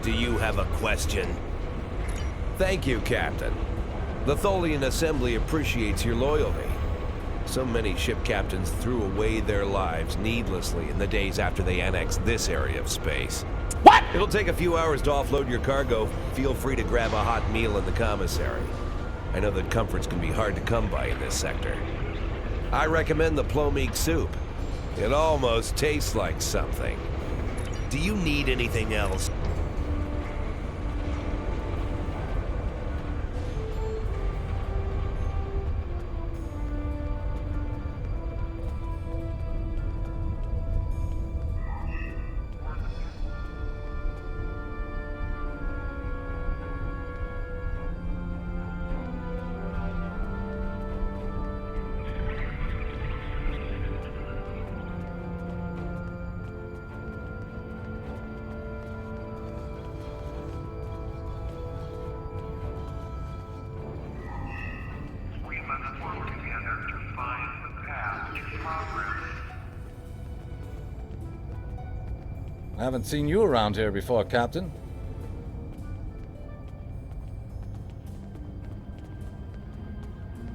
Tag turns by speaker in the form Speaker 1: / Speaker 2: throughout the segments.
Speaker 1: do you have a question?
Speaker 2: Thank you, Captain. The Tholian Assembly appreciates your loyalty. So many ship captains threw away their lives needlessly in the days after they annexed this area of space.
Speaker 1: What?
Speaker 2: It'll take a few hours to offload your cargo. Feel free to grab a hot meal in the commissary. I know that comforts can be hard to come by in this sector. I recommend the plomeek soup. It almost tastes like something.
Speaker 1: Do you need anything else?
Speaker 3: I haven't seen you around here before, Captain.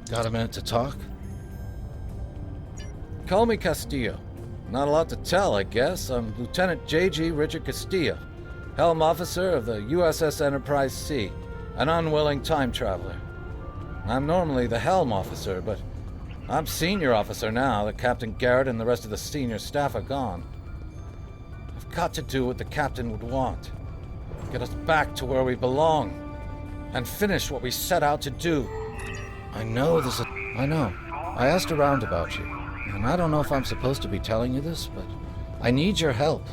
Speaker 3: Got a minute to talk? Call me Castillo. Not a lot to tell, I guess. I'm Lieutenant J.G. Richard Castillo, Helm Officer of the USS Enterprise C, an unwilling time traveler. I'm normally the Helm Officer, but I'm Senior Officer now that Captain Garrett and the rest of the senior staff are gone. I've got to do what the Captain would want. Get us back to where we belong. And finish what we set out to do. I know. I asked around about you. And I don't know if I'm supposed to be telling you this, but I need your help.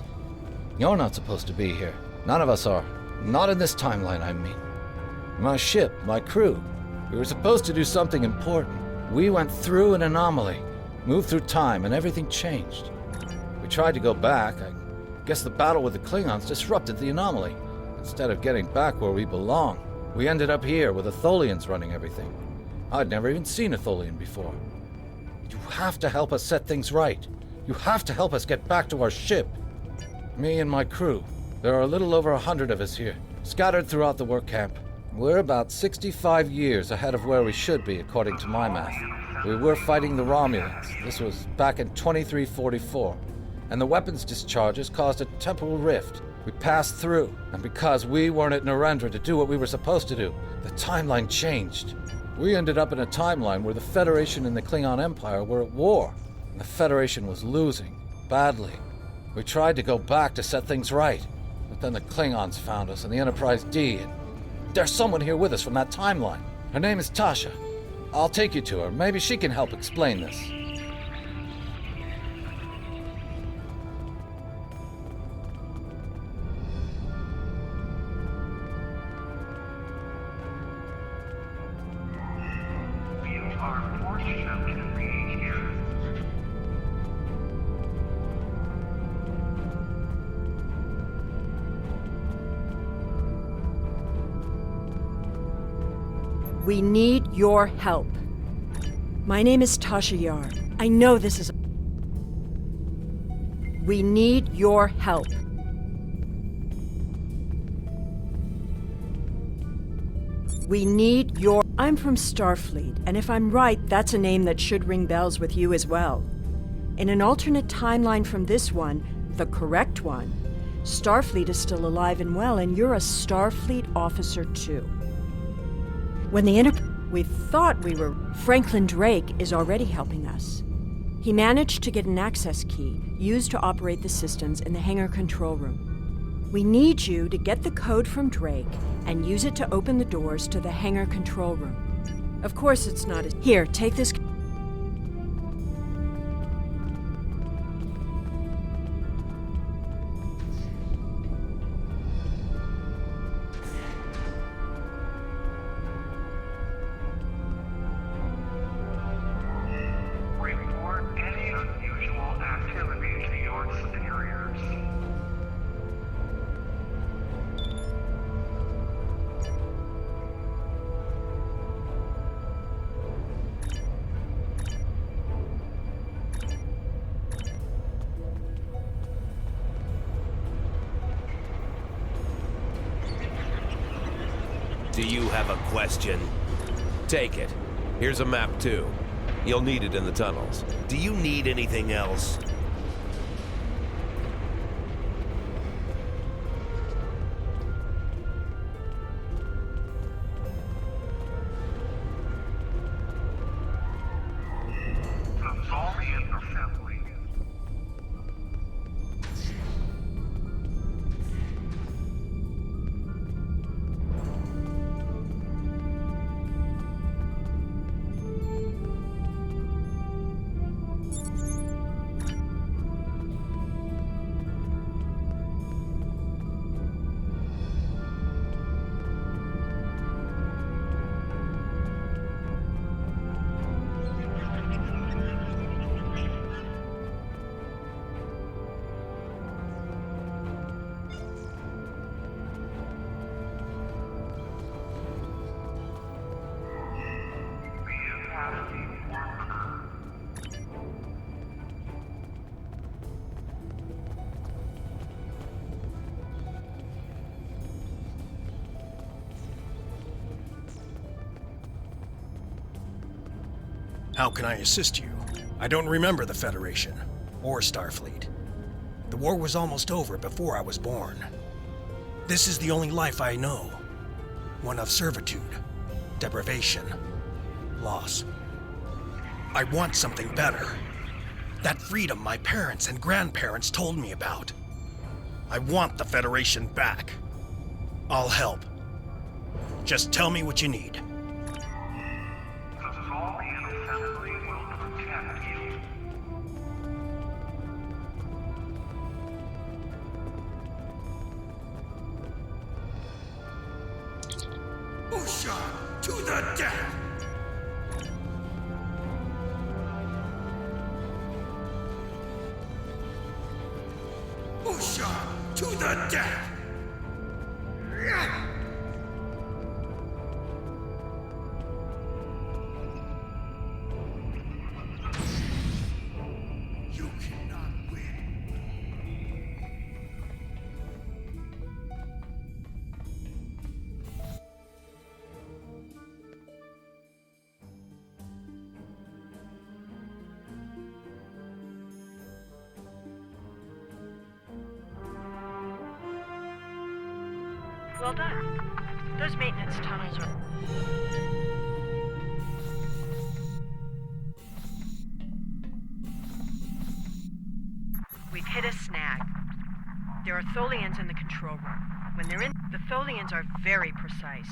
Speaker 3: You're not supposed to be here. None of us are. Not in this timeline, I mean. My ship, my crew. We were supposed to do something important. We went through an anomaly, moved through time, and everything changed. We tried to go back. I guess the battle with the Klingons disrupted the anomaly. Instead of getting back where we belong, we ended up here with the Tholians running everything. I'd never even seen a Tholian before. You have to help us set things right. You have to help us get back to our ship. Me and my crew. There are a little over 100 of us here, scattered throughout the work camp. We're about 65 years ahead of where we should be, according to my math. We were fighting the Romulans. This was back in 2344. And the weapons discharges caused a temporal rift. We passed through, and because we weren't at Narendra to do what we were supposed to do, the timeline changed. We ended up in a timeline where the Federation and the Klingon Empire were at war, and the Federation was losing, badly. We tried to go back to set things right, but then the Klingons found us in the Enterprise D, and there's someone here with us from that timeline. Her name is Tasha. I'll take you to her. Maybe she can help explain this.
Speaker 4: We need your help. My name is Tasha Yar. I know this is... We need your help. We need your... I'm from Starfleet, and if I'm right, that's a name that should ring bells with you as well. In an alternate timeline from this one, the correct one, Starfleet is still alive and well, and you're a Starfleet officer too. When we thought we were... Franklin Drake is already helping us. He managed to get an access key used to operate the systems in the hangar control room. We need you to get the code from Drake and use it to open the doors to the hangar control room. Of course it's not as... Here, take this...
Speaker 2: Do you have a question? Take it. Here's a map too. You'll need it in the tunnels.
Speaker 1: Do you need anything else?
Speaker 5: How can I assist you? I don't remember the Federation, or Starfleet. The war was almost over before I was born. This is the only life I know. One of servitude, deprivation, loss. I want something better. That freedom my parents and grandparents told me about. I want the Federation back. I'll help. Just tell me what you need. To the death! Usha! To the death! You cannot win.
Speaker 4: Well done. Those maintenance tunnels are... We've hit a snag. There are Tholians in the control room. When they're in, the Tholians are very precise.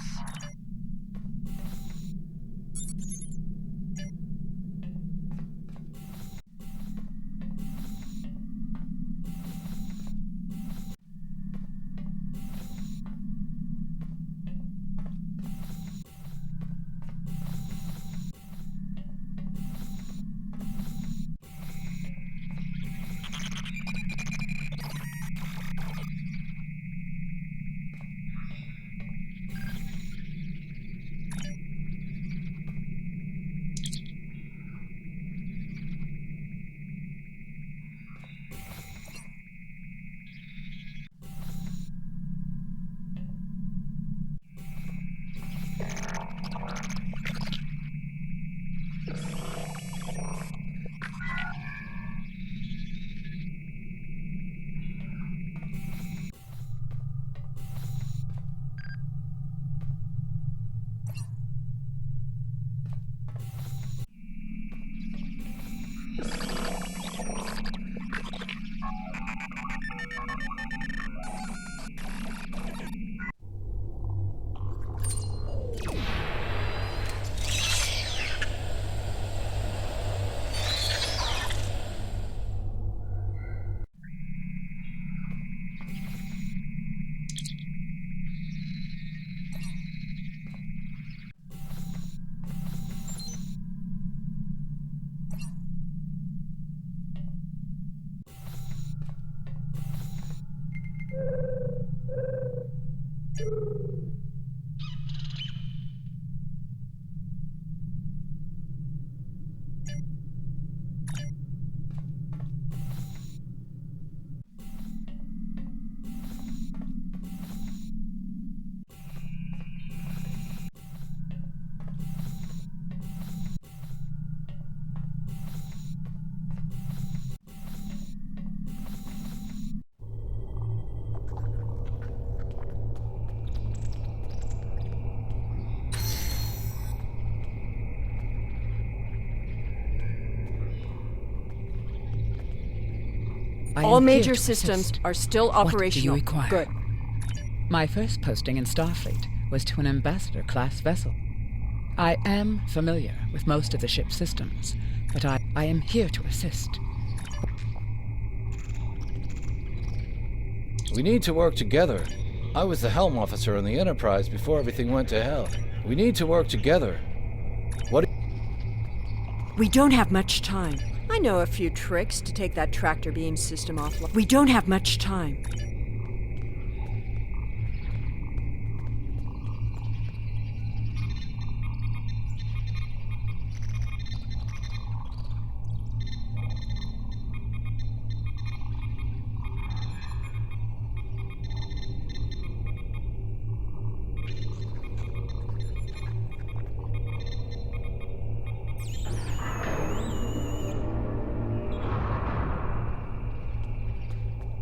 Speaker 6: I
Speaker 4: All
Speaker 6: am here
Speaker 4: major
Speaker 6: to
Speaker 4: systems
Speaker 6: assist.
Speaker 4: are still
Speaker 6: What do you
Speaker 4: operational.
Speaker 6: require?
Speaker 4: Good.
Speaker 6: My first posting in Starfleet was to an ambassador-class vessel. I am familiar with most of the ship's systems, but I am here to assist.
Speaker 3: We need to work together. I was the helm officer on the Enterprise before everything went to hell. We need to work together.
Speaker 4: We don't have much time. I know a few tricks to take that tractor beam system offline. We don't have much time.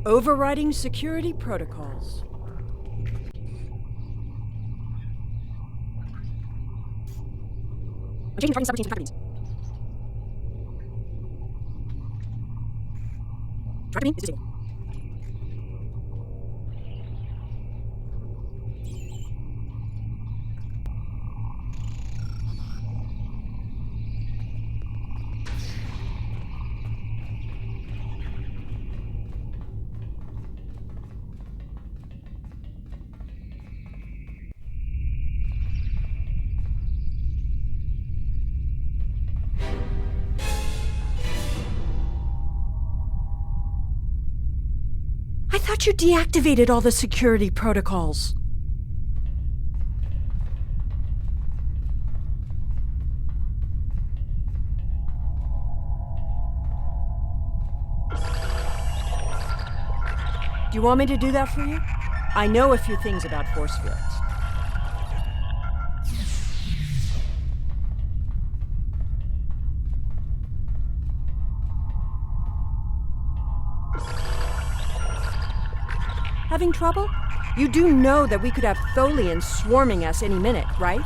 Speaker 4: Overriding security protocols. I'm changing targeting subroutines to tractor beams. Tractor beam is disabled. I thought you deactivated all the security protocols. Do you want me to do that for you? I know a few things about force fields. Having trouble? You do know that we could have Tholians swarming us any minute, right?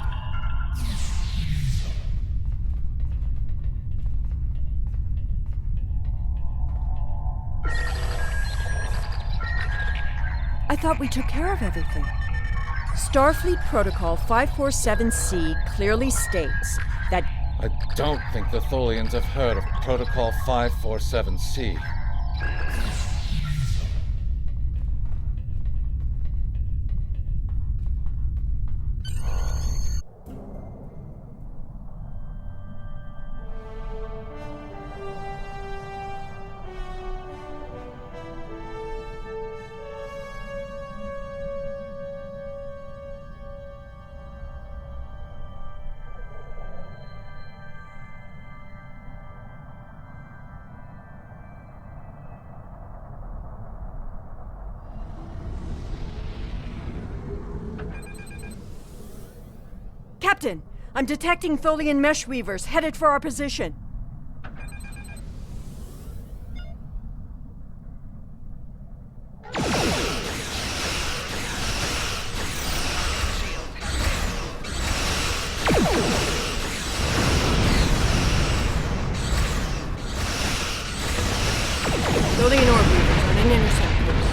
Speaker 4: I thought we took care of everything. Starfleet Protocol 547C clearly states that...
Speaker 3: I don't think the Tholians have heard of Protocol 547C.
Speaker 4: Captain, I'm detecting Tholian mesh weavers headed for our position. Tholian orb weavers on an intercept course.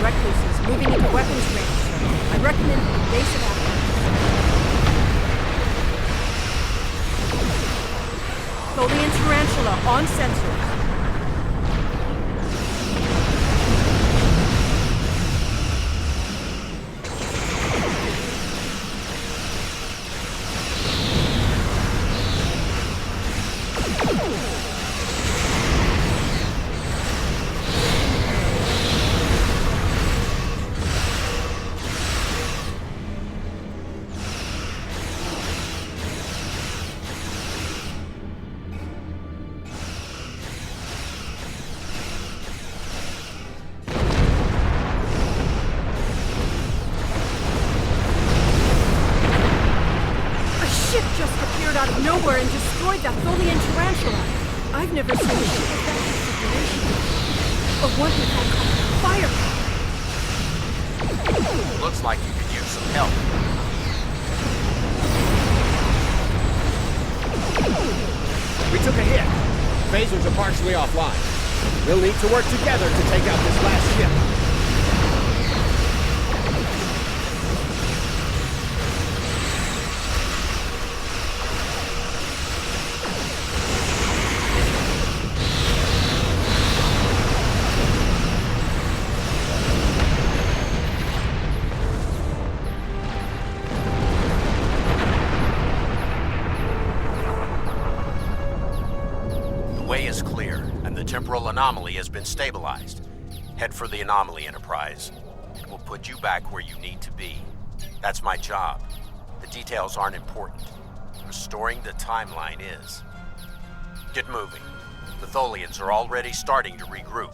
Speaker 4: Recluses moving into weapons range, sir. I recommend evasive action. Tholian Tarantula on sensors. never seen a ship of that configuration. Or one with that kind of firepower.
Speaker 7: Looks like you could use some help.
Speaker 8: We took a hit. Phasers are partially offline. We'll need to work together to take out this last ship.
Speaker 7: The way is clear, and the temporal anomaly has been stabilized. Head for the anomaly, Enterprise. It will put you back where you need to be. That's my job. The details aren't important. Restoring the timeline is. Get moving. The Tholians are already starting to regroup.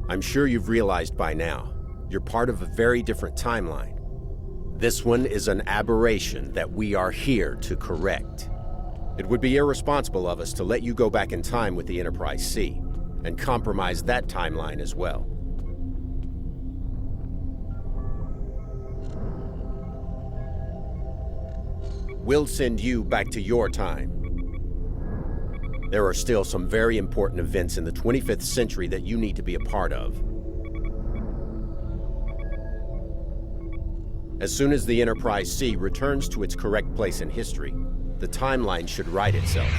Speaker 8: I'm sure you've realized by now, you're part of a very different timeline. This one is an aberration that we are here to correct. It would be irresponsible of us to let you go back in time with the Enterprise C, and compromise that timeline as well. We'll send you back to your time. There are still some very important events in the 25th century that you need to be a part of. As soon as the Enterprise C returns to its correct place in history, the timeline should right itself.